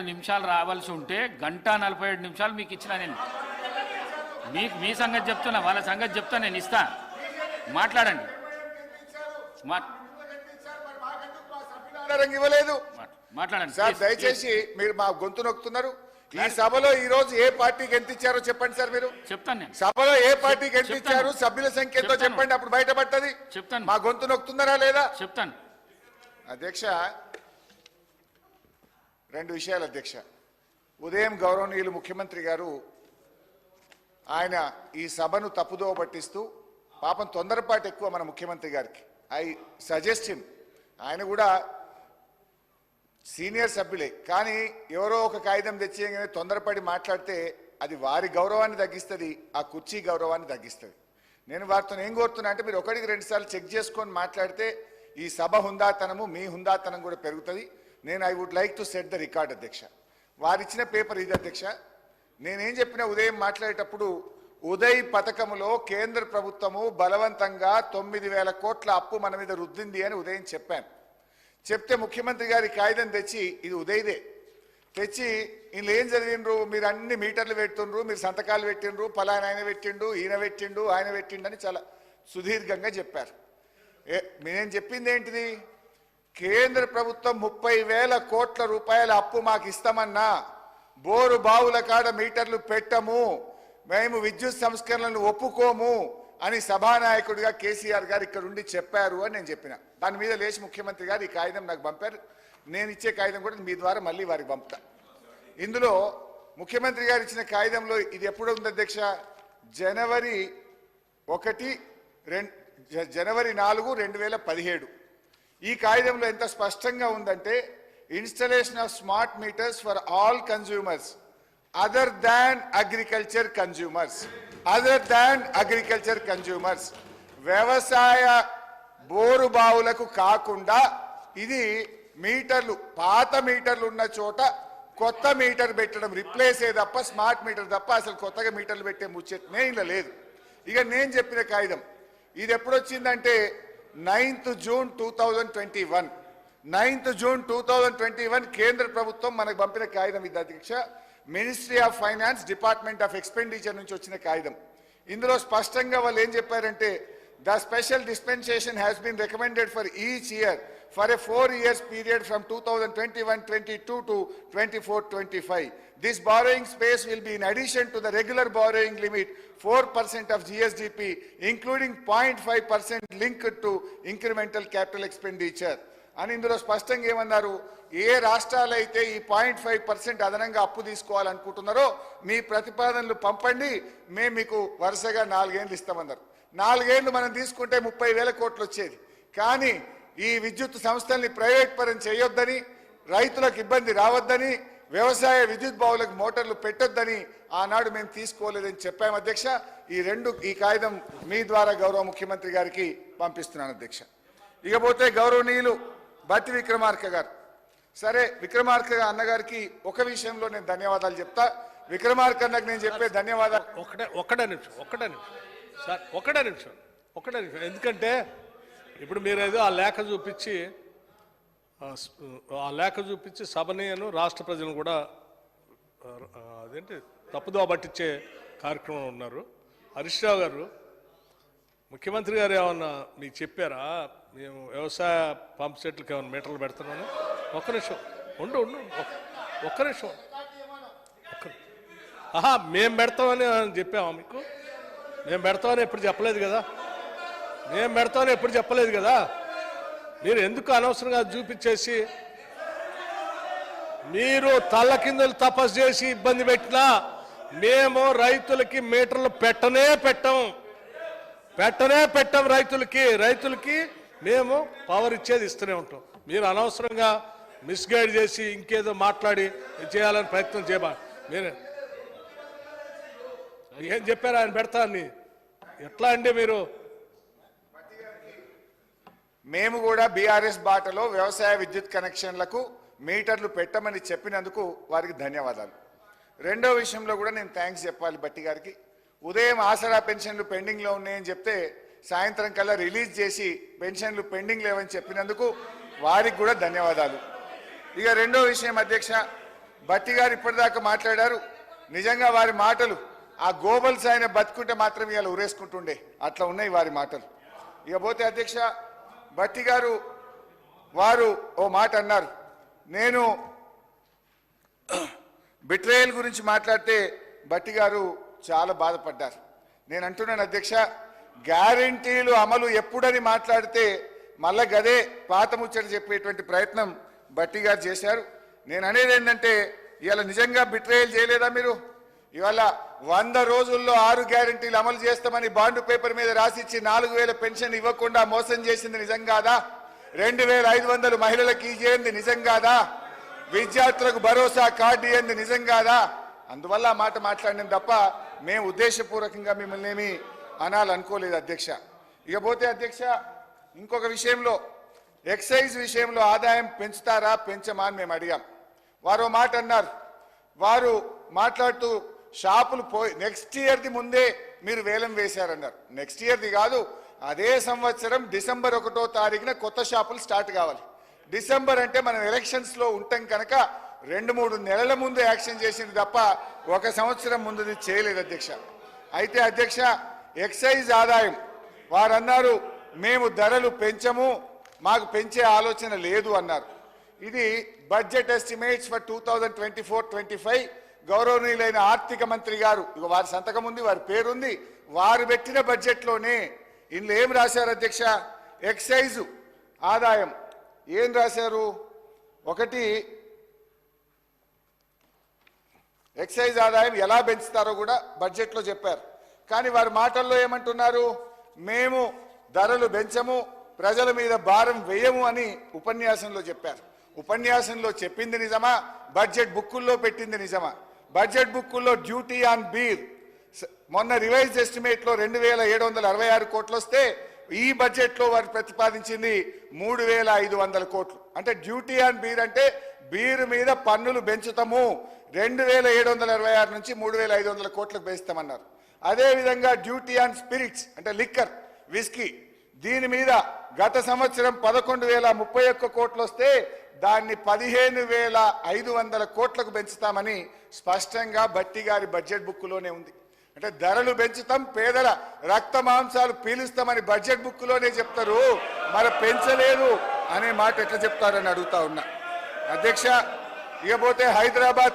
నిమిషాలు రావాల్సి ఉంటే 1:47 మీకు ఇచ్చిన నేను మీ సంగతి చెప్తున్నా, వాళ్ళ సంగతి చెప్తా, నేను ఇస్తా, మాట్లాడండి. ఇవ్వలేదు మాట్లాడండి సార్, దయచేసి మీరు మా గొంతు నొక్కుతున్నారు. ఈ సభలో ఈ రోజు ఏ పార్టీకి ఎంత ఇచ్చారో చెప్పండి సార్. మీరు చెప్తాను నేను సభలో ఏ పార్టీకి ఎంత ఇచ్చారు, సభ్యుల సంఖ్య ఎంతో చెప్పండి, అప్పుడు బయటపడుతుంది. చెప్తాను. మా గొంతు నొక్కుతున్నారా లేదా చెప్తాను. అధ్యక్ష, రెండు విషయాలు అధ్యక్ష. ఉదయం గౌరవనీయులు ముఖ్యమంత్రి గారు ఆయన ఈ సభను తప్పుదోవ పట్టిస్తూ, పాపం తొందరపాటు ఎక్కువ మన ముఖ్యమంత్రి గారికి. ఐ సజెస్ట్ హిమ్, ఆయన కూడా సీనియర్ సభ్యులే, కానీ ఎవరో ఒక కాగితం తెచ్చేయగానే తొందరపడి మాట్లాడితే అది వారి గౌరవాన్ని తగ్గిస్తుంది, ఆ కుర్చీ గౌరవాన్ని తగ్గిస్తుంది. నేను వారితో ఏం కోరుతున్నా అంటే, మీరు ఒకటికి 2 సార్లు చెక్ చేసుకొని మాట్లాడితే ఈ సభ హుందాతనము, మీ హుందాతనం కూడా పెరుగుతుంది. నేను I would like to set the record అధ్యక్ష. వారిచ్చిన పేపర్ ఇది అధ్యక్ష. నేనేం చెప్పినా ఉదయం మాట్లాడేటప్పుడు, ఉదయ్ పథకములో కేంద్ర ప్రభుత్వము బలవంతంగా 9,000 కోట్ల అప్పు మన మీద రుద్దింది అని ఉదయం చెప్పాను. చెప్తే ముఖ్యమంత్రి గారి కాగితం తెచ్చి, ఇది ఉదయ్దే, తెచ్చి వీళ్ళు ఏం చదివిండ్రు, మీరు అన్ని మీటర్లు పెడుతుండ్రు, మీరు సంతకాలు పెట్టిండ్రు, పలానా ఆయన పెట్టిండు, ఈయన పెట్టిండు, ఆయన పెట్టిండు అని చాలా సుదీర్ఘంగా చెప్పారు. నేనేం చెప్పింది ఏంటిది, కేంద్ర ప్రభుత్వం 30,000 కోట్ల రూపాయల అప్పు మాకు ఇస్తామన్నా, బోరు బావుల కాడ మీటర్లు పెట్టము, మేము విద్యుత్ సంస్కరణలను ఒప్పుకోము అని సభానాయకుడిగా కేసీఆర్ గారు ఇక్కడ ఉండి చెప్పారు అని నేను చెప్పిన. దాని మీద లేచి ముఖ్యమంత్రి గారు ఈ కాగితం నాకు పంపారు. నేను ఇచ్చే కాగితం కూడా మీ ద్వారా మళ్ళీ వారికి పంపుతా. ఇందులో ముఖ్యమంత్రి గారు ఇచ్చిన కాగితంలో ఇది ఎప్పుడు ఉంది అధ్యక్ష, జనవరి 4, 2017. ఈ కాగితంలో ఎంత స్పష్టంగా ఉందంటే, installation of smart meters for all consumers other than agriculture consumers, వ్యవసాయ బోరు బావులకు కాకుండా ఇది మీటర్లు, పాత మీటర్లు ఉన్న చోట కొత్త మీటర్ పెట్టడం, రిప్లేసే తప్ప స్మార్ట్ మీటర్ తప్ప అసలు కొత్తగా మీటర్లు పెట్టే ముచ్చటనే ఇలా లేదు. ఇక నేను చెప్పిన కాగితం ఇది ఎప్పుడు వచ్చిందంటే 9th June 2021. 9th June 2021 కేంద్ర ప్రభుత్వం మనకు పంపిన కాగితం ఇది అధ్యక్ష. Ministry of finance, department of expenditure నుంచి వచ్చిన కాగితం. ఇందులో స్పష్టంగా వాళ్ళు ఏం చెప్పారంటే, the special dispensation has been recommended for each year for a 4 years period from 2021-22 to 24-25. This borrowing space will be in addition to the regular borrowing limit 4% of GSDP, including 0.5% linked to incremental capital expenditure. అని ఇందులో స్పష్టంగా ఏమన్నారు, ఏ రాష్ట్రాలు అయితే ఈ 0.5% అదనంగా అప్పు తీసుకోవాలనుకుంటున్నారో మీ ప్రతిపాదనలు పంపండి, మేము మీకు వరుసగా 4 ఏళ్ళు ఇస్తామన్నారు. 4 ఏళ్ళు మనం తీసుకుంటే 30,000 కోట్లు వచ్చేది. కానీ ఈ విద్యుత్ సంస్థల్ని ప్రైవేట్ పరం చేయొద్దని, రైతులకు ఇబ్బంది రావద్దని, వ్యవసాయ విద్యుత్ బావులకు మోటార్లు పెట్టొద్దని ఆనాడు మేము తీసుకోలేదని చెప్పాము అధ్యక్ష. ఈ కాగితం మీ ద్వారా గౌరవ ముఖ్యమంత్రి గారికి పంపిస్తున్నాను అధ్యక్ష. ఇకపోతే గౌరవనీయులు బట్టి విక్రమార్క గారు, సరే విక్రమార్క అన్నగారికి ఒక విషయంలో నేను ధన్యవాదాలు చెప్తా. విక్రమార్క అన్నకు నేను చెప్పే ధన్యవాదాలు ఒక్కటే నిమిషం. ఎందుకంటే ఇప్పుడు మీరు ఏదో ఆ లేఖ చూపించి సభని రాష్ట్ర ప్రజలను కూడా అదేంటి తప్పుదోవ పట్టించే కార్యక్రమం ఉన్నారు. హరీష్ రావు గారు, ముఖ్యమంత్రి గారు ఏమన్నా మీకు చెప్పారా, మేము వ్యవసాయ పంప్ సెట్లకు ఏమైనా మీటర్లు పెడుతున్నాను? ఒక్క నిమిషం మేము పెడతామని చెప్పామా మీకు? మేము పెడతామని ఎప్పుడు చెప్పలేదు కదా. మీరు ఎందుకు అనవసరంగా చూపించేసి, మీరు తల్ల కిందలు తపస్సు చేసి ఇబ్బంది పెట్టినా మేము రైతులకి మీటర్లు పెట్టనే పెట్టం. రైతులకి మేము పవర్ ఇచ్చేది ఇస్తూనే ఉంటాం. మీరు అనవసరంగా మిస్గైడ్ చేసి ఇంకేదో మాట్లాడి చేయాలని ప్రయత్నం చేయబా. మీరు ఏం చెప్పారు ఆయన పెడతా అని? ఎట్లా అండి మీరు? మేము కూడా బీఆర్ఎస్ బాటలో వ్యవసాయ విద్యుత్ కనెక్షన్లకు మీటర్లు పెట్టమని చెప్పినందుకు వారికి ధన్యవాదాలు. రెండో విషయంలో కూడా నేను థ్యాంక్స్ చెప్పాలి బట్టి గారికి. ఉదయం ఆసరా పెన్షన్లు పెండింగ్లో ఉన్నాయని చెప్తే సాయంత్రం కల్లా రిలీజ్ చేసి పెన్షన్లు పెండింగ్ లేవని చెప్పినందుకు వారికి కూడా ధన్యవాదాలు. ఇక రెండో విషయం అధ్యక్ష, భట్టి గారు ఇప్పటిదాకా మాట్లాడారు. నిజంగా వారి మాటలు ఆ గోబల్స్ ఆయన బతుకుంటే మాత్రం ఇలా ఉరేసుకుంటుండే అట్లా ఉన్నాయి వారి మాటలు. ఇకపోతే అధ్యక్ష భట్టి గారు వారు ఓ మాట అన్నారు. నేను బిట్రేయల్ గురించి మాట్లాడితే భట్టి గారు చాలా బాధపడ్డారు. నేను అంటున్నాను అధ్యక్ష, గ్యారంటీలు అమలు ఎప్పుడని మాట్లాడితే మళ్ళా గదే పాత ముచ్చట చెప్పేటువంటి ప్రయత్నం భట్టి గారు చేశారు. నేను అనేది ఏంటంటే ఇవాళ నిజంగా బిట్రేయల్ చేయలేదా మీరు? ఇవాళ 100 రోజుల్లో 6 గ్యారంటీలు అమలు చేస్తామని బాండ్ పేపర్ మీద రాసిచ్చి 4000 పెన్షన్ ఇవ్వకుండా మోసం చేసింది నిజం కాదా? 2500 మహిళలకు ఇచ్చేది నిజం కాదా? విద్యార్థులకు భరోసా కార్డు ఇయ్యింది నిజం కాదా? అందువల్ల ఆ మాట మాట్లాడిన తప్ప మేము ఉద్దేశపూర్వకంగా మిమ్మల్ని ఏమి అనాలనుకోలేదు అధ్యక్ష. ఇకపోతే అధ్యక్ష ఇంకొక విషయంలో ఎక్సైజ్ విషయంలో ఆదాయం పెంచుతారా పెంచమా అని మేము అడిగాం. వారు మాట అన్నారు. వారు మాట్లాడుతూ షాపులు పోయి నెక్స్ట్ ఇయర్ది ముందే మీరు వేలం వేశారన్నారు. నెక్స్ట్ ఇయర్ది కాదు, అదే సంవత్సరం డిసెంబర్ 1వ తారీఖున కొత్త షాపులు స్టార్ట్ కావాలి. డిసెంబర్ అంటే మనం ఎలక్షన్స్లో ఉంటాం కనుక 2-3 నెలల ముందు యాక్షన్ చేసింది తప్ప 1 సంవత్సరం ముందుది చేయలేదు అధ్యక్ష. అయితే అధ్యక్ష ఎక్సైజ్ ఆదాయం వారన్నారు మేము ధరలు పెంచము, మాకు పెంచే ఆలోచన లేదు అన్నారు. ఇది బడ్జెట్ ఎస్టిమేట్స్ ఫర్ 2024-25 గౌరవనీయులైన ఆర్థిక మంత్రి గారు వారి సంతకం ఉంది, వారి పేరుంది, వారు పెట్టిన బడ్జెట్లోనే ఇందులో ఏం రాశారు అధ్యక్ష? ఎక్సైజ్ ఆదాయం ఏం రాశారు? ఒకటి ఎక్సైజ్ ఆదాయం ఎలా పెంచుతారో కూడా బడ్జెట్లో చెప్పారు. కానీ వారి మాటల్లో ఏమంటున్నారు? మేము ధరలు పెంచము, ప్రజల మీద భారం వేయము అని ఉపన్యాసంలో చెప్పారు. ఉపన్యాసంలో చెప్పింది నిజమా? బడ్జెట్ బుక్కుల్లో పెట్టింది నిజమా? బడ్జెట్ బుక్కుల్లో డ్యూటీ ఆన్ బీర్ మొన్న రివైజ్ ఎస్టిమేట్లో 2766 కోట్లు వస్తే ఈ బడ్జెట్లో వారు ప్రతిపాదించింది 3500 కోట్లు. అంటే డ్యూటీ ఆన్ బీర్ అంటే బీరు మీద పన్నులు పెంచుతాము, 2766 నుంచి 3500 కోట్లకు పెంచుతామన్నారు. అదేవిధంగా డ్యూటీ ఆన్ స్పిరిట్స్ అంటే లిక్కర్ విస్కీ, దీని మీద గత సంవత్సరం 11,031 కోట్లు వస్తే దాన్ని 15,500 కోట్లకు పెంచుతామని స్పష్టంగా భట్టి గారి బడ్జెట్ బుక్లోనే ఉంది. అంటే ధరలు పెంచుతాం, పేదల రక్త మాంసాలు పీలుస్తామని బడ్జెట్ బుక్లోనే చెప్తారు, మరి పెంచలేదు అనే మాట ఎట్లా చెప్తారని అడుగుతా ఉన్నా అధ్యక్ష. ఇకపోతే హైదరాబాద్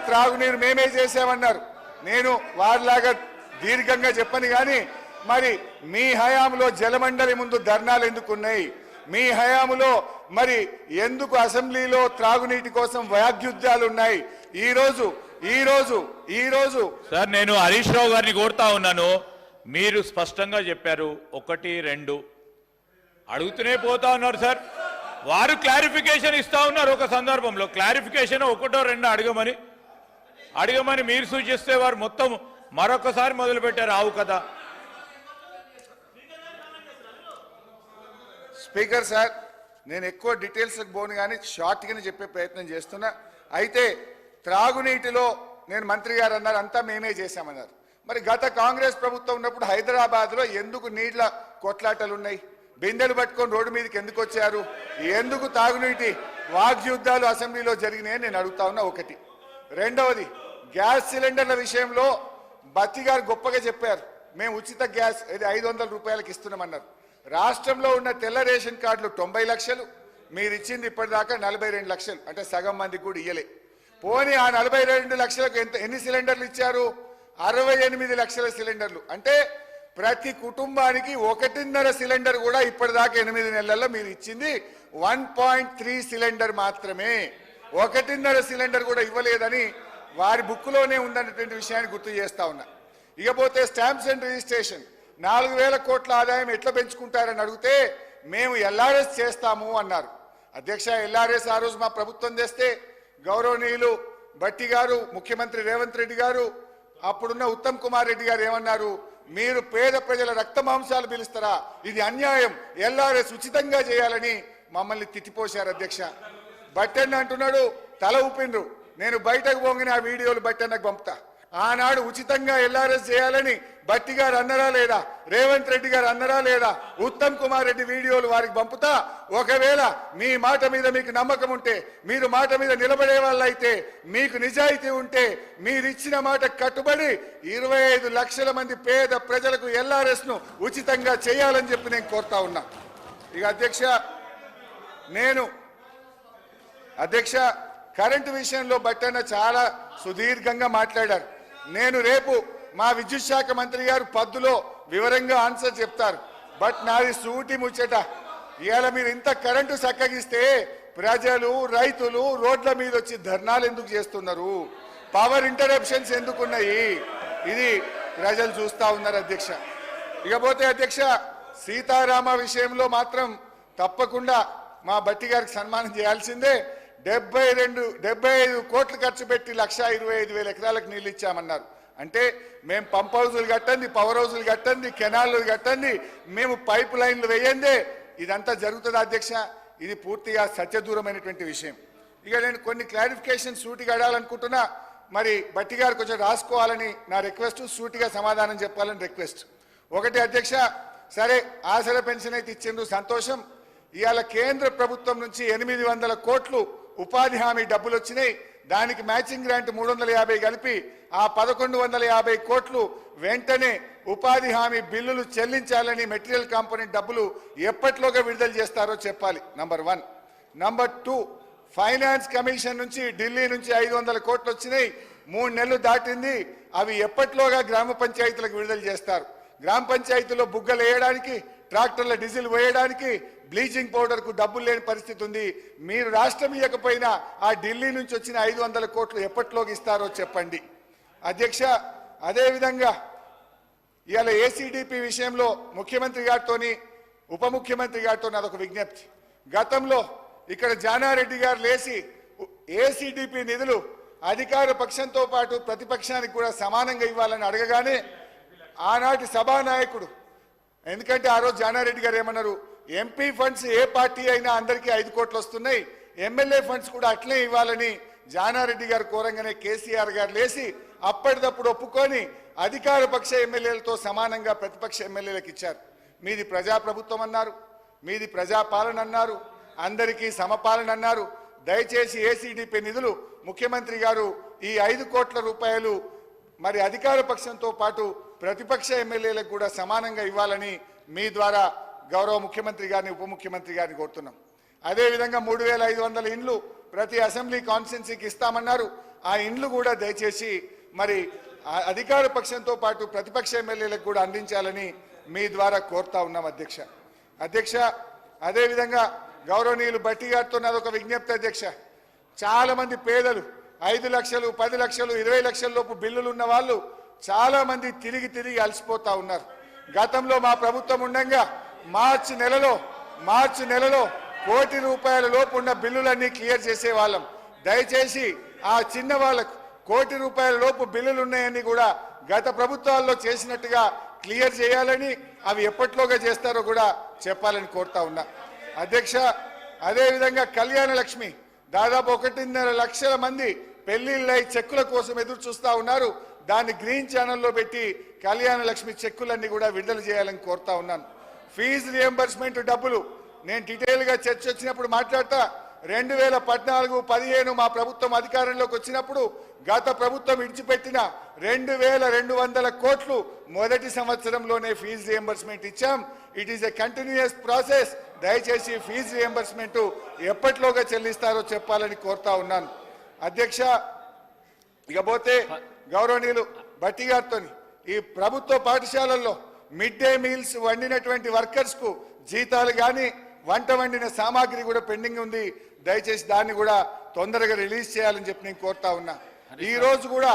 త్రాగునీరు మేమే చేసామన్నారు. నేను వారిలాగా దీర్ఘంగా చెప్పను కానీ మరి మీ హయాంలో జలమండలి ముందు ధర్నాలు ఎందుకున్నాయి? మీ హయాంలో మరి ఎందుకు అసెంబ్లీలో త్రాగునీటి కోసం వాగ్యుద్ధాలు ఉన్నాయి? ఈ రోజు సార్ నేను హరీష్ రావు గారిని కోరుతా ఉన్నాను. మీరు స్పష్టంగా చెప్పారు 1, 2 అడుగుతూనే పోతా ఉన్నారు సార్. వారు క్లారిఫికేషన్ ఇస్తా ఉన్నారు. ఒక సందర్భంలో క్లారిఫికేషన్ 1, 2 అడగమని మీరు సూచిస్తే వారు మొత్తం మరొకసారి మొదలు పెట్టారు. ఆవు కదా స్పీకర్ సార్, నేను ఎక్కువ డీటెయిల్స్కి పోను కానీ షార్ట్గానే చెప్పే ప్రయత్నం చేస్తున్నా. అయితే త్రాగునీటిలో నేను మంత్రి గారు అన్నారు అంతా మేమే చేశామన్నారు. మరి గత కాంగ్రెస్ ప్రభుత్వం ఉన్నప్పుడు హైదరాబాద్లో ఎందుకు నీళ్ల కొట్లాటలు ఉన్నాయి? బిందెలు పట్టుకొని రోడ్డు మీదకి ఎందుకు వచ్చారు? ఎందుకు తాగునీటి వాగ్యుద్ధాలు అసెంబ్లీలో జరిగినాయని నేను అడుగుతా ఉన్నా. ఒకటి. రెండవది, గ్యాస్ సిలిండర్ల విషయంలో భట్టి గారు గొప్పగా చెప్పారు, మేము ఉచిత గ్యాస్ 500 రూపాయలకి ఇస్తున్నామన్నారు. రాష్ట్రంలో ఉన్న తెల్ల రేషన్ కార్డులు 90 లక్షలు, మీరు ఇచ్చింది ఇప్పటిదాకా 42 లక్షలు, అంటే సగం మందికి కూడా ఇయ్యలే. పోనీ ఆ 42 లక్షలకు ఎన్ని సిలిండర్లు ఇచ్చారు? 68 లక్షల సిలిండర్లు. అంటే ప్రతి కుటుంబానికి 1.5 సిలిండర్ కూడా ఇప్పటిదాకా 8 నెలల్లో మీరు ఇచ్చింది 1.3 సిలిండర్ మాత్రమే. 1.5 సిలిండర్ కూడా ఇవ్వలేదని వారి బుక్లోనే ఉందన్నటువంటి విషయాన్ని గుర్తు చేస్తా ఉన్నా. ఇకపోతే స్టాంప్స్ అండ్ రిజిస్ట్రేషన్ 4,000 కోట్ల ఆదాయం ఎట్లా పెంచుకుంటారని అడిగితే మేము ఎల్ఆర్ఎస్ చేస్తాము అన్నారు. అధ్యక్ష, ఎల్ఆర్ఎస్ ఆ రోజు మా ప్రభుత్వం తెస్తే గౌరవనీయులు భట్టి గారు, ముఖ్యమంత్రి రేవంత్ రెడ్డి గారు, అప్పుడున్న ఉత్తమ్ కుమార్ రెడ్డి గారు ఏమన్నారు? మీరు పేద ప్రజల రక్త మాంసాలు పిలుస్తారా? ఇది అన్యాయం, ఎల్ఆర్ఎస్ ఉచితంగా చేయాలని మమ్మల్ని తిట్టిపోశారు అధ్యక్ష. భట్టి అన్న అంటున్నాడు, తల ఊపిండ్రు. నేను బయటకు పోగానే ఆ వీడియోలు భట్టి అన్నకు పంపుతా. ఆనాడు ఉచితంగా ఎల్ఆర్ఎస్ చేయాలని బట్టి గారు అన్నరా లేదా, రేవంత్ రెడ్డి గారు అన్నరా లేదా, ఉత్తమ్ కుమార్ రెడ్డి వీడియోలు వారికి పంపుతా. ఒకవేళ మీ మాట మీద మీకు నమ్మకం ఉంటే, మీరు మాట మీద నిలబడే వాళ్ళైతే, మీకు నిజాయితీ ఉంటే, మీరిచ్చిన మాట కట్టుబడి 25 లక్షల మంది పేద ప్రజలకు ఎల్ఆర్ఎస్ ను ఉచితంగా చేయాలని చెప్పి నేను కోరుతా ఉన్నా. ఇక అధ్యక్ష కరెంటు విషయంలో బట్టన్న చాలా సుదీర్ఘంగా మాట్లాడారు. నేను రేపు మా విద్యుత్ శాఖ మంత్రి గారు పద్దులో వివరంగా ఆన్సర్ చెప్తారు. బట్ నాది సూటి ముచ్చట, ఇవాళ మీరు ఇంత కరెంటు చక్కగిస్తే ప్రజలు రైతులు రోడ్ల మీద వచ్చి ధర్నాలు ఎందుకు చేస్తున్నారు, పవర్ ఇంటరప్షన్స్ ఎందుకున్నాయి, ఇది ప్రజలు చూస్తా ఉన్నారు అధ్యక్ష. ఇకపోతే అధ్యక్ష సీతారామ విషయంలో మాత్రం తప్పకుండా మా బట్టి గారికి సన్మానం చేయాల్సిందే. 75 కోట్లు ఖర్చు పెట్టి 1,25,000 ఎకరాలకు నీళ్ళు ఇచ్చామన్నారు. అంటే మేము పంప్ హౌజులు కట్టండి, పవర్ హౌజులు కట్టండి, కెనాళ్ళు కట్టండి, మేము పైప్ లైన్లు వేయందే ఇదంతా జరుగుతుంది అధ్యక్ష. ఇది పూర్తిగా సత్యదూరమైనటువంటి విషయం. ఇక నేను కొన్ని క్లారిఫికేషన్ సూటిగా అడాలనుకుంటున్నా. మరి బట్టి గారు కొంచెం రాసుకోవాలని నా రిక్వెస్ట్, సూటిగా సమాధానం చెప్పాలని రిక్వెస్ట్. ఒకటి అధ్యక్ష, సరే ఆసరా పెన్షన్ అయితే ఇచ్చిండ్రు, సంతోషం. ఇవాళ కేంద్ర ప్రభుత్వం నుంచి 800 కోట్లు ఉపాధి హామీ డబ్బులు వచ్చినాయి. దానికి మ్యాచింగ్ గ్రాంట్ 350 కలిపి ఆ 1150 కోట్లు వెంటనే ఉపాధి హామీ బిల్లులు చెల్లించాలని, మెటీరియల్ కాంపోనెంట్ డబ్బులు ఎప్పట్లోగా విడుదల చేస్తారో చెప్పాలి. నంబర్ 1. నంబర్ 2, ఫైనాన్స్ కమిషన్ నుంచి ఢిల్లీ నుంచి 500 కోట్లు వచ్చినాయి, 3 నెలలు దాటింది. అవి ఎప్పట్లోగా గ్రామ పంచాయతీలకు విడుదల చేస్తారు. గ్రామ పంచాయతీలో బుగ్గలు వేయడానికి, ట్రాక్టర్ల డీజిల్ వేయడానికి, బ్లీచింగ్ పౌడర్ కు డబ్బులు లేని పరిస్థితి ఉంది. మీరు రాష్ట్రం ఇవ్వకపోయినా ఆ ఢిల్లీ నుంచి వచ్చిన 500 కోట్లు ఎప్పట్లోకి ఇస్తారో చెప్పండి అధ్యక్ష. అదేవిధంగా ఇవాళ ఏసీడీపీ విషయంలో ముఖ్యమంత్రి గారితో ఉప ముఖ్యమంత్రి గారితో అదొక విజ్ఞప్తి. గతంలో ఇక్కడ జానారెడ్డి గారు లేచి ఏసీడీపీ నిధులు అధికార పక్షంతో పాటు ప్రతిపక్షానికి కూడా సమానంగా ఇవ్వాలని అడగగానే ఆనాటి సభానాయకుడు, ఎందుకంటే ఆ రోజు జానారెడ్డి గారు ఏమన్నారు, ఎంపీ ఫండ్స్ ఏ పార్టీ అయినా అందరికీ 5 కోట్లు వస్తున్నాయి, ఎమ్మెల్యే ఫండ్స్ కూడా అట్లే ఇవ్వాలని జానారెడ్డి గారు కోరంగానే కేసీఆర్ గారు లేచి అప్పటిదప్పుడు ఒప్పుకొని అధికార పక్ష ఎమ్మెల్యేలతో సమానంగా ప్రతిపక్ష ఎమ్మెల్యేలకు ఇచ్చారు. మీది ప్రజాప్రభుత్వం అన్నారు, మీది ప్రజాపాలన అన్నారు, అందరికీ సమపాలన అన్నారు. దయచేసి ఏసీడీపీ నిధులు ముఖ్యమంత్రి గారు ఈ 5 కోట్ల రూపాయలు మరి అధికార పక్షంతో పాటు ప్రతిపక్ష ఎమ్మెల్యేలకు కూడా సమానంగా ఇవ్వాలని మీ ద్వారా గౌరవ ముఖ్యమంత్రి గారిని ఉప ముఖ్యమంత్రి గారిని కోరుతున్నాం. అదేవిధంగా 3,500 ఇండ్లు ప్రతి అసెంబ్లీ కాన్స్టిట్యున్సీకి ఇస్తామన్నారు. ఆ ఇండ్లు కూడా దయచేసి మరి అధికార పక్షంతో పాటు ప్రతిపక్ష ఎమ్మెల్యేలకు కూడా అందించాలని మీ ద్వారా కోరుతా ఉన్నాం అధ్యక్ష. అదేవిధంగా గౌరవనీయులు బట్టి గారితో నాదొక విజ్ఞప్తి అధ్యక్ష. చాలా మంది పేదలు 5 లక్షలు 10 లక్షలు 20 లక్షల లోపు బిల్లులు ఉన్న వాళ్ళు చాలా మంది తిరిగి అలసిపోతా ఉన్నారు. గతంలో మా ప్రభుత్వం ఉండగా మార్చి నెలలో ₹1 కోటి లోపు ఉన్న బిల్లులన్నీ క్లియర్ చేసేవాళ్ళం. దయచేసి ఆ చిన్న వాళ్ళకు ₹1 కోటి లోపు బిల్లులు ఉన్నాయని కూడా గత ప్రభుత్వాల్లో చేసినట్టుగా క్లియర్ చేయాలని, అవి ఎప్పట్లోగా చేస్తారో కూడా చెప్పాలని కోరుతా ఉన్నా అధ్యక్ష. అదేవిధంగా కళ్యాణ లక్ష్మి దాదాపు 1.5 లక్షల మంది పెళ్లిళ్ళై చెక్కుల కోసం ఎదురు చూస్తా ఉన్నారు. దాన్ని గ్రీన్ ఛానల్లో పెట్టి కళ్యాణ లక్ష్మి చెక్కులన్నీ కూడా విడుదల చేయాలని కోరుతా ఉన్నాను. ఫీజు రియంబర్స్మెంట్ డబ్బులు నేను డీటెయిల్ గా చర్చ వచ్చినప్పుడు మాట్లాడతా. 2014-15 మా ప్రభుత్వం అధికారంలోకి వచ్చినప్పుడు గత ప్రభుత్వం విడిచిపెట్టిన 2,200 కోట్లు మొదటి సంవత్సరంలోనే ఫీజు రియంబర్స్మెంట్ ఇచ్చాం. It is a continuous process. దయచేసి ఫీజు రియంబర్స్మెంట్ ఎప్పట్లోగా చెల్లిస్తారో చెప్పాలని కోరుతా ఉన్నాను అధ్యక్ష. ఇకపోతే గౌరవనీయులు బట్టి గారితో ఈ ప్రభుత్వ పాఠశాలల్లో మిడ్ డే మీల్స్ వండినటువంటి వర్కర్స్ కు జీతాలు కానీ వంట వండిన సామాగ్రి కూడా పెండింగ్ ఉంది. దయచేసి దాన్ని కూడా తొందరగా రిలీజ్ చేయాలని చెప్పి నేను కోరుతా ఉన్నా. ఈ రోజు కూడా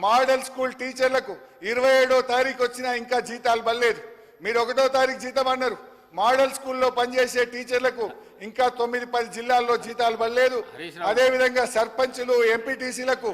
మోడల్ స్కూల్ టీచర్లకు 27వ తారీఖు వచ్చినా ఇంకా జీతాలు పడలేదు. మీరు 1వ తారీఖు జీతం అన్నారు. మోడల్ స్కూల్లో పనిచేసే టీచర్లకు ఇంకా 9-10 జిల్లాల్లో జీతాలు పడలేదు. అదేవిధంగా సర్పంచులు ఎంపీటీసీలకు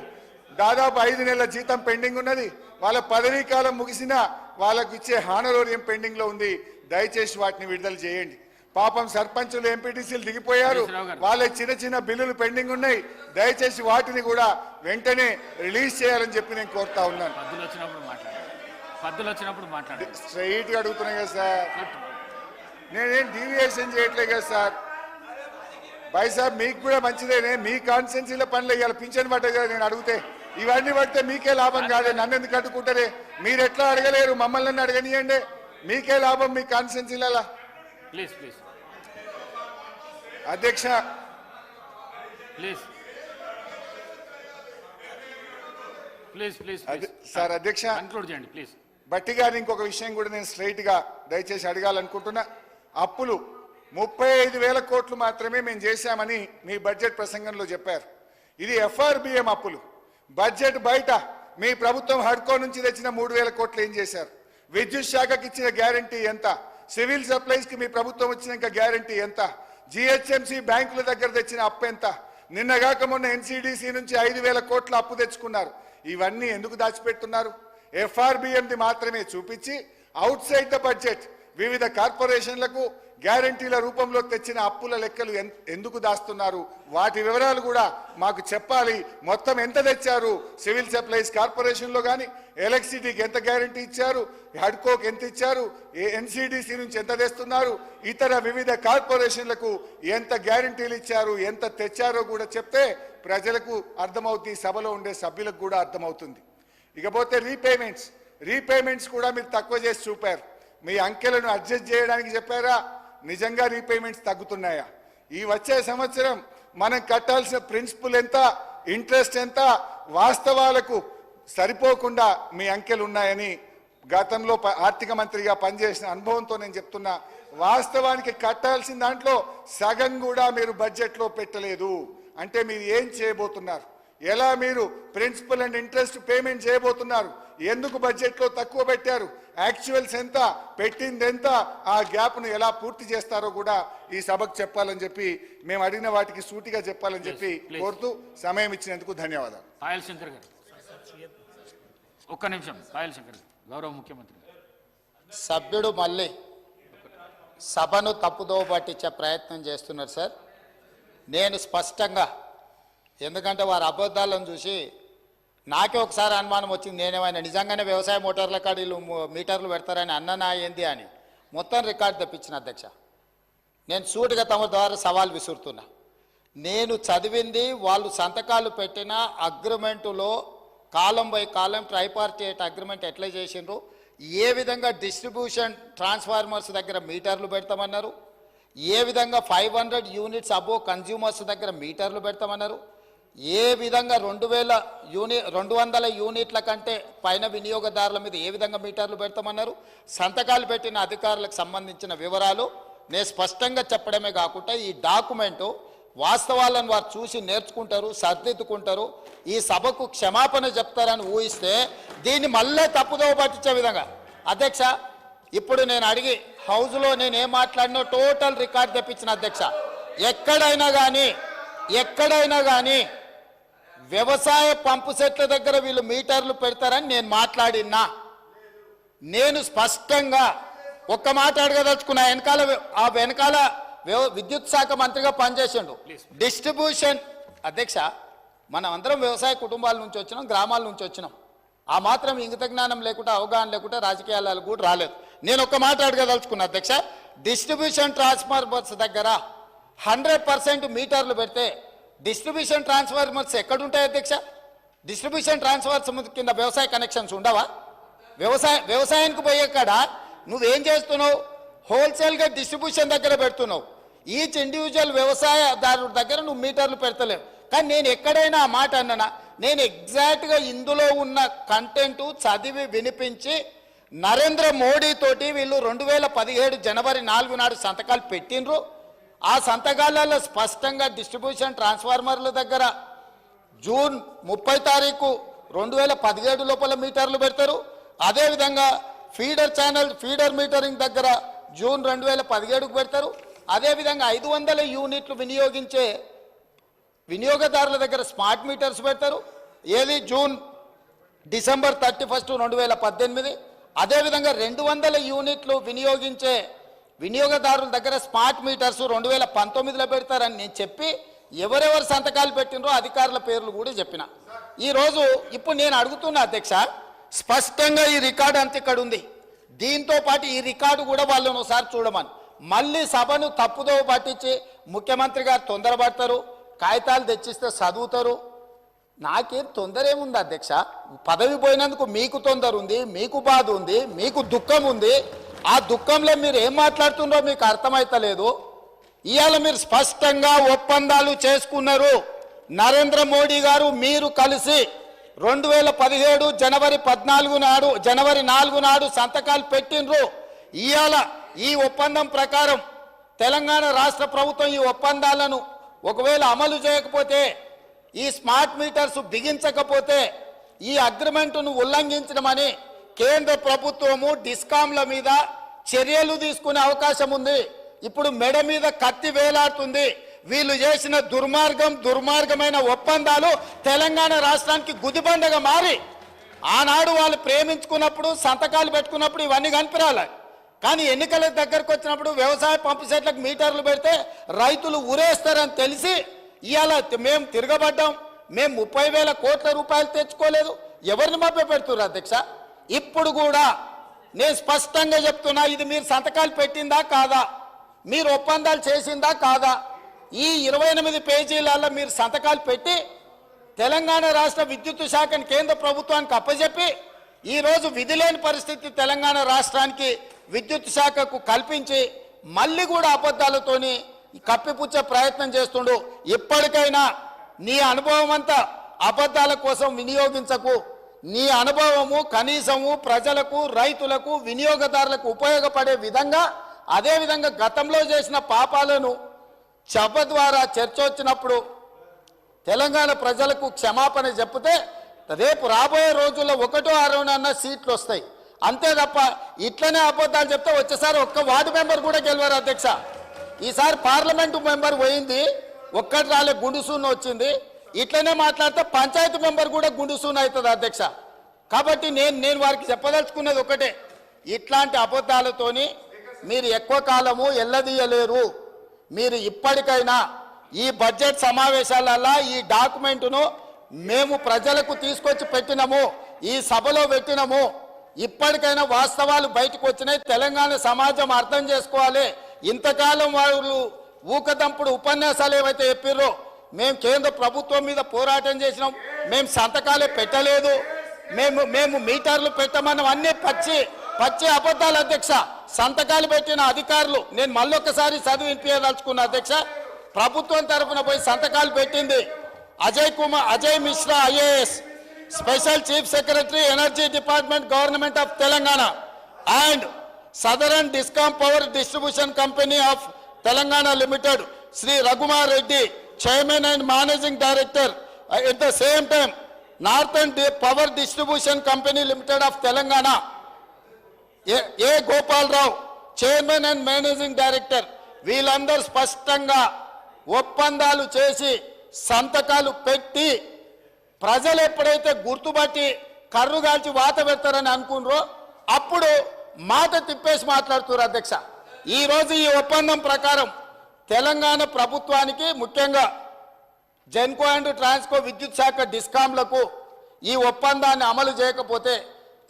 దాదాపు 5 నెలల జీతం పెండింగ్ ఉన్నది. వాళ్ళ పదవీ కాలం ముగిసినా వాళ్ళకు ఇచ్చే హానరోరియం పెండింగ్ లో ఉంది. దయచేసి వాటిని విడుదల చేయండి. పాపం సర్పంచులు ఎంపీటీసీలు దిగిపోయారు. హరీశ్రావు గారు. వాళ్ళ చిన్న చిన్న బిల్లులు పెండింగ్ ఉన్నాయి. దయచేసి వాటిని కూడా వెంటనే రిలీజ్ చేయాలని చెప్పి నేను కోరుతా ఉన్నాను. పద్దులు వచ్చినప్పుడు మాట్లాడాలి. స్ట్రైట్ గా అడుగుతున్నాయి కదా సార్, నేనేం డీవియేషన్ చేయట్లేదు కదా సార్. బాయ్ సార్ మీకు కూడా మంచిదేనే, మీ కాన్స్టిట్యున్సీలో పనులు ఇవాళ పింఛన్ పడ్డది కదా. నేను అడిగితే ఇవన్నీ పడితే మీకే లాభం కాదే, నన్ను ఎందుకు అడ్డుకుంటారే? మీరు ఎట్లా అడగలేరు, మమ్మల్ని అడగనియండి. మీకే లాభం మీ కాన్స్టిట్యున్సీలలో. ప్లీజ్ ప్లీజ్ అధ్యక్ష ప్లీజ్ ప్లీజ్ ప్లీజ్ సార్ అధ్యక్ష కన్క్లూడ్ చేయండి ప్లీజ్. బట్టి గారు ఇంకొక విషయం కూడా నేను స్ట్రైట్ గా దయచేసి అడగాలనుకుంటున్నా. అప్పులు 35,000 కోట్లు మాత్రమే మేము చేశామని మీ బడ్జెట్ ప్రసంగంలో చెప్పారు. ఇది ఎఫ్ఆర్బిఎం అప్పులు. బడ్జెట్ బయట మీ ప్రభుత్వం హడ్కో నుంచి తెచ్చిన 3,000 కోట్లు ఏం చేశారు? విద్యుత్ శాఖకి ఇచ్చిన గ్యారంటీ ఎంత? సివిల్ సప్లైస్ కి మీ ప్రభుత్వం వచ్చినాక గ్యారంటీ ఎంత? జిహెచ్ఎంసీ బ్యాంకుల దగ్గర తెచ్చిన అప్పు ఎంత? నిన్నగాక మొన్న ఎన్సీడీసీ నుంచి 5,000 కోట్ల అప్పు తెచ్చుకున్నారు. ఇవన్నీ ఎందుకు దాచిపెడుతున్నారు? ఎఫ్ఆర్బిఎంది మాత్రమే చూపించి అవుట్ సైడ్ ద బడ్జెట్ వివిధ కార్పొరేషన్లకు గ్యారంటీల రూపంలో తెచ్చిన అప్పుల లెక్కలు ఎందుకు దాస్తున్నారు? వాటి వివరాలు కూడా మాకు చెప్పాలి. మొత్తం ఎంత తెచ్చారు? సివిల్ సప్లైస్ కార్పొరేషన్లో కానీ ఎలక్ట్రిసిటీకి ఎంత గ్యారంటీ ఇచ్చారు? హడ్కోకి ఎంత ఇచ్చారు? ఎన్సీడీసీ నుంచి ఎంత తెస్తున్నారు? ఇతర వివిధ కార్పొరేషన్లకు ఎంత గ్యారంటీలు ఇచ్చారు, ఎంత తెచ్చారో కూడా చెప్తే ప్రజలకు అర్థమవుతుంది, సభలో ఉండే సభ్యులకు కూడా అర్థమవుతుంది. ఇకపోతే రీపేమెంట్స్ కూడా మీరు తక్కువ చేసి చూపారు. మీ అంకెలను అడ్జస్ట్ చేయడానికి చెప్పారా? నిజంగా రీపేమెంట్స్ తగ్గుతున్నాయా? ఈ వచ్చే సంవత్సరం మనం కట్టాల్సిన ప్రిన్సిపల్ ఎంత, ఇంట్రెస్ట్ ఎంత, వాస్తవాలకు సరిపోకుండా మీ అంకెలు ఉన్నాయని గతంలో ఆర్థిక మంత్రిగా పనిచేసిన అనుభవంతో నేను చెప్తున్నా. వాస్తవానికి కట్టాల్సిన దాంట్లో సగం కూడా మీరు బడ్జెట్లో పెట్టలేదు. అంటే మీరు ఏం చేయబోతున్నారు? ఎలా మీరు ప్రిన్సిపల్ అండ్ ఇంట్రెస్ట్ పేమెంట్ చేయబోతున్నారు? ఎందుకు బడ్జెట్లో తక్కువ పెట్టారు? యాక్చువల్స్ ఎంత, పెట్టింది ఎంత, ఆ గ్యాప్ను ఎలా పూర్తి చేస్తారో కూడా ఈ సభకు చెప్పాలని చెప్పి, మేము అడిగిన వాటికి సూటిగా చెప్పాలని చెప్పి కోరుతూ సమయం ఇచ్చినందుకు ధన్యవాదాలు. పాయల్ శంకర్ గారు ఒక్క నిమిషం. పాయల్ శంకర్ గారు, గౌరవ ముఖ్యమంత్రి. సభ్యుడు మళ్ళీ సభను తప్పుదోవ పట్టించే ప్రయత్నం చేస్తున్నారు సార్. నేను స్పష్టంగా, ఎందుకంటే వారి అబద్ధాలను చూసి నాకే ఒకసారి అనుమానం వచ్చింది. నేనేమైనా నిజంగానే వ్యవసాయ మోటార్ల కాడీలు మీటర్లు పెడతారని అన్ననా ఏంది అని మొత్తం రికార్డు తెప్పించిన అధ్యక్ష. నేను సూటిగా తమ ద్వారా సవాల్ విసురుతున్నా. నేను చదివింది వాళ్ళు సంతకాలు పెట్టిన అగ్రిమెంటులో కాలం బై కాలం ట్రైపార్టేట్ అగ్రిమెంట్ ఎట్లా చేసిండ్రు, ఏ విధంగా డిస్ట్రిబ్యూషన్ ట్రాన్స్ఫార్మర్స్ దగ్గర మీటర్లు పెడతామన్నారు, ఏ విధంగా 500 యూనిట్స్ అబో కన్జ్యూమర్స్ దగ్గర మీటర్లు పెడతామన్నారు, ఏ విధంగా 200 యూనిట్ల కంటే పైన వినియోగదారుల మీద ఏ విధంగా మీటర్లు పెడతామన్నారు, సంతకాలు పెట్టిన అధికారులకు సంబంధించిన వివరాలు నేను స్పష్టంగా చెప్పడమే కాకుండా ఈ డాక్యుమెంటు వాస్తవాలను వారు చూసి నేర్చుకుంటారు, సర్దిద్దుకుంటారు, ఈ సభకు క్షమాపణ చెప్తారని ఊహిస్తే దీన్ని మళ్ళీ తప్పుదోవ పట్టించే విధంగా అధ్యక్ష, ఇప్పుడు నేను అడిగి హౌస్లో నేను ఏం మాట్లాడినో టోటల్ రికార్డ్ తెప్పించిన అధ్యక్ష. ఎక్కడైనా కానీ వ్యవసాయ పంపు సెట్ల దగ్గర వీళ్ళు మీటర్లు పెడతారని నేను మాట్లాడినా. నేను స్పష్టంగా ఒక్క మాట అడగదలుచుకున్నా. వెనకాల విద్యుత్ శాఖ మంత్రిగా పనిచేసిండు. డిస్ట్రిబ్యూషన్ అధ్యక్ష, మనం అందరం వ్యవసాయ కుటుంబాల నుంచి వచ్చినాం, గ్రామాల నుంచి వచ్చినాం. ఆ మాత్రం ఇంగిత జ్ఞానం లేకుండా, అవగాహన లేకుండా రాజకీయాలకు కూడా రాలేదు. నేను ఒక్క మాట అడగదలుచుకున్నా అధ్యక్ష. డిస్ట్రిబ్యూషన్ ట్రాన్స్ఫార్మర్స్ దగ్గర 100% మీటర్లు పెడితే డిస్ట్రిబ్యూషన్ ట్రాన్స్ఫార్మర్స్ ఎక్కడుంటాయి అధ్యక్ష? డిస్ట్రిబ్యూషన్ ట్రాన్స్ఫార్మర్స్ కింద వ్యవసాయ కనెక్షన్స్ ఉండవా? వ్యవసాయానికి పోయే కాడ నువ్వేం చేస్తున్నావు? హోల్సేల్గా డిస్ట్రిబ్యూషన్ దగ్గర పెడుతున్నావు. ఈచ్ ఇండివిజువల్ వ్యవసాయదారుడి దగ్గర నువ్వు మీటర్లు పెడతలేవు. కానీ నేను ఎక్కడైనా ఆ మాట అన్నానా? నేను ఎగ్జాక్ట్గా ఇందులో ఉన్న కంటెంట్ చదివి వినిపించి నరేంద్ర మోడీ తోటి వీళ్ళు 2017 జనవరి 4 నాడు సంతకాలు పెట్టినరు. ఆ సంతకాలలో స్పష్టంగా డిస్ట్రిబ్యూషన్ ట్రాన్స్ఫార్మర్ల దగ్గర జూన్ 30 తారీఖు 2017 లోపల మీటర్లు పెడతారు. అదేవిధంగా ఫీడర్ మీటరింగ్ దగ్గర జూన్ 2017కు పెడతారు. అదేవిధంగా 500 యూనిట్లు వినియోగించే వినియోగదారుల దగ్గర స్మార్ట్ మీటర్స్ పెడతారు. ఏది డిసెంబర్ 31, 2018. అదేవిధంగా 200 యూనిట్లు వినియోగించే వినియోగదారుల దగ్గర స్మార్ట్ మీటర్స్ 2019లో పెడతారని నేను చెప్పి ఎవరెవరు సంతకాలు పెట్టినరో అధికారుల పేర్లు కూడా చెప్పిన. ఈరోజు ఇప్పుడు నేను అడుగుతున్నా అధ్యక్ష, స్పష్టంగా ఈ రికార్డు అంత ఇక్కడ ఉంది. దీంతో పాటు ఈ రికార్డు కూడా వాళ్ళని ఒకసారి చూడమని. మళ్ళీ సభను తప్పుదోవ పట్టించి ముఖ్యమంత్రి గారు తొందరపడతారు, కాగితాలు తెచ్చిస్తే చదువుతారు. నాకేం తొందర ఏముంది అధ్యక్ష? పదవి పోయినందుకు మీకు తొందర ఉంది, మీకు బాధ ఉంది, మీకు దుఃఖం ఉంది. ఆ దుఃఖంలో మీరు ఏం మాట్లాడుతున్నారో మీకు అర్థమైతలేదు. ఇవాళ మీరు స్పష్టంగా ఒప్పందాలు చేసుకున్నారు. నరేంద్ర మోడీ గారు మీరు కలిసి 2017 జనవరి 4 నాడు సంతకాలు పెట్టినరు. ఇవాళ ఈ ఒప్పందం ప్రకారం తెలంగాణ రాష్ట్ర ప్రభుత్వం ఈ ఒప్పందాలను ఒకవేళ అమలు చేయకపోతే, ఈ స్మార్ట్ మీటర్స్ బిగించకపోతే ఈ అగ్రిమెంటును ఉల్లంఘించడమని కేంద్ర ప్రభుత్వము డిస్కాంల మీద చర్యలు తీసుకునే అవకాశం ఉంది. ఇప్పుడు మెడ మీద కత్తి వేలాడుతుంది. వీళ్ళు చేసిన దుర్మార్గమైన ఒప్పందాలు తెలంగాణ రాష్ట్రానికి గుదిబండగా మారి, ఆనాడు వాళ్ళు ప్రేమించుకున్నప్పుడు సంతకాలు పెట్టుకున్నప్పుడు ఇవన్నీ కనిపించాలి. కానీ ఎన్నికల దగ్గరకు వచ్చినప్పుడు వ్యవసాయ పంపు సెట్లకు మీటర్లు పెడితే రైతులు ఊరేస్తారని తెలిసి ఇవాళ మేము తిరగబడ్డాం. మేము 30,000 కోట్ల రూపాయలు తెచ్చుకోలేదు. ఎవరిని మభ్య పెడుతున్నారు అధ్యక్ష? ఇప్పుడు కూడా నేను స్పష్టంగా చెప్తున్నా, ఇది మీరు సంతకాలు పెట్టిందా కాదా, మీరు ఒప్పందాలు చేసిందా కాదా? ఈ 28 పేజీలలో మీరు సంతకాలు పెట్టి తెలంగాణ రాష్ట్ర విద్యుత్ శాఖను కేంద్ర ప్రభుత్వానికి అప్పచెప్పి ఈరోజు విధి లేని పరిస్థితి తెలంగాణ రాష్ట్రానికి విద్యుత్ శాఖకు కల్పించి మళ్ళీ కూడా అబద్ధాలతోని కప్పిపుచ్చే ప్రయత్నం చేస్తుండు. ఇప్పటికైనా నీ అనుభవం అంతా అబద్ధాల కోసం వినియోగించకు. నీ అనుభవము కనీసము ప్రజలకు, రైతులకు, వినియోగదారులకు ఉపయోగపడే విధంగా, అదేవిధంగా గతంలో చేసిన పాపాలను సభ ద్వారా చర్చ వచ్చినప్పుడు తెలంగాణ ప్రజలకు క్షమాపణ చెప్తే రేపు రాబోయే రోజుల్లో 1 6 సీట్లు వస్తాయి. అంతే తప్ప ఇట్లనే అబద్ధాలు చెప్తే వచ్చేసారి ఒక్క వార్డు మెంబర్ కూడా గెలవారు అధ్యక్ష. ఈసారి పార్లమెంటు మెంబర్ పోయింది, ఒక్కటి రాలే, గుండుసూన్ వచ్చింది. ఇట్లనే మాట్లాడితే పంచాయతీ మెంబర్ కూడా గుండుసూన్ అవుతుంది అధ్యక్ష. కాబట్టి నేను వారికి చెప్పదలుచుకున్నది ఒకటే, ఇట్లాంటి అబద్ధాలతోని మీరు ఎక్కువ కాలము ఎల్లదీయలేరు. మీరు ఇప్పటికైనా ఈ బడ్జెట్ సమావేశాలలో ఈ డాక్యుమెంటును మేము ప్రజలకు తీసుకొచ్చి పెట్టినాము, ఈ సభలో పెట్టినాము. ఇప్పటికైనా వాస్తవాలు బయటకు వచ్చినాయి. తెలంగాణ సమాజం అర్థం చేసుకోవాలి. ఇంతకాలం వాళ్ళు ఊకదంపుడు ఉపన్యాసాలు ఏవైతే చెప్పారో, మేము కేంద్ర ప్రభుత్వం మీద పోరాటం చేసినాం, మేము సంతకాలే పెట్టలేదు, మేము మీటర్లు పెట్టమన్నాం, అన్నీ పచ్చి అబద్ధాలు అధ్యక్ష. సంతకాలు పెట్టిన అధికారులు నేను మళ్ళొక్కసారి చదివి వినిపించదలుచుకున్న అధ్యక్ష. ప్రభుత్వం తరఫున పోయి సంతకాలు పెట్టింది Ajay Mishra IAS, special chief secretary energy department government of Telangana, and southern discom power distribution company of Telangana limited Shri Raghuma Reddy, chairman and managing director. At the same time northern power distribution company limited of Telangana, A Gopalarao, chairman and managing director. వీళ్ళందరూ స్పష్టంగా ఒప్పందాలు చేసి సంతకాలు పెట్టి ప్రజలు ఎప్పుడైతే గుర్తుపట్టి కర్రుగాల్చి వాత పెడతారని అనుకున్నారో అప్పుడు మాట తిప్పేసి మాట్లాడుతున్నారు అధ్యక్ష. ఈరోజు ఈ ఒప్పందం ప్రకారం తెలంగాణ ప్రభుత్వానికి, ముఖ్యంగా జెన్కో అండ్ ట్రాన్స్కో విద్యుత్ శాఖ డిస్కాంలకు ఈ ఒప్పందాన్ని అమలు చేయకపోతే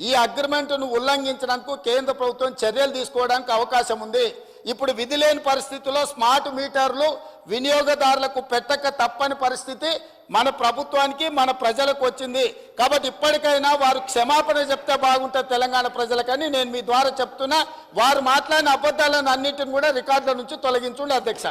ఈ అగ్రిమెంట్ను ఉల్లంఘించినందుకు కేంద్ర ప్రభుత్వం చర్యలు తీసుకోవడానికి అవకాశం ఉంది. ఇప్పుడు విధి లేని పరిస్థితుల్లో స్మార్ట్ మీటర్లు వినియోగదారులకు పెట్టక తప్పని పరిస్థితి మన ప్రభుత్వానికి, మన ప్రజలకు వచ్చింది. కాబట్టి ఇప్పటికైనా వారు క్షమాపణ చెప్తే బాగుంటుంది తెలంగాణ ప్రజలకని నేను మీ ద్వారా చెప్తున్నా. వారు మాట్లాడిన అబద్ధాలను అన్నింటిని కూడా రికార్డుల నుంచి తొలగించండి అధ్యక్ష.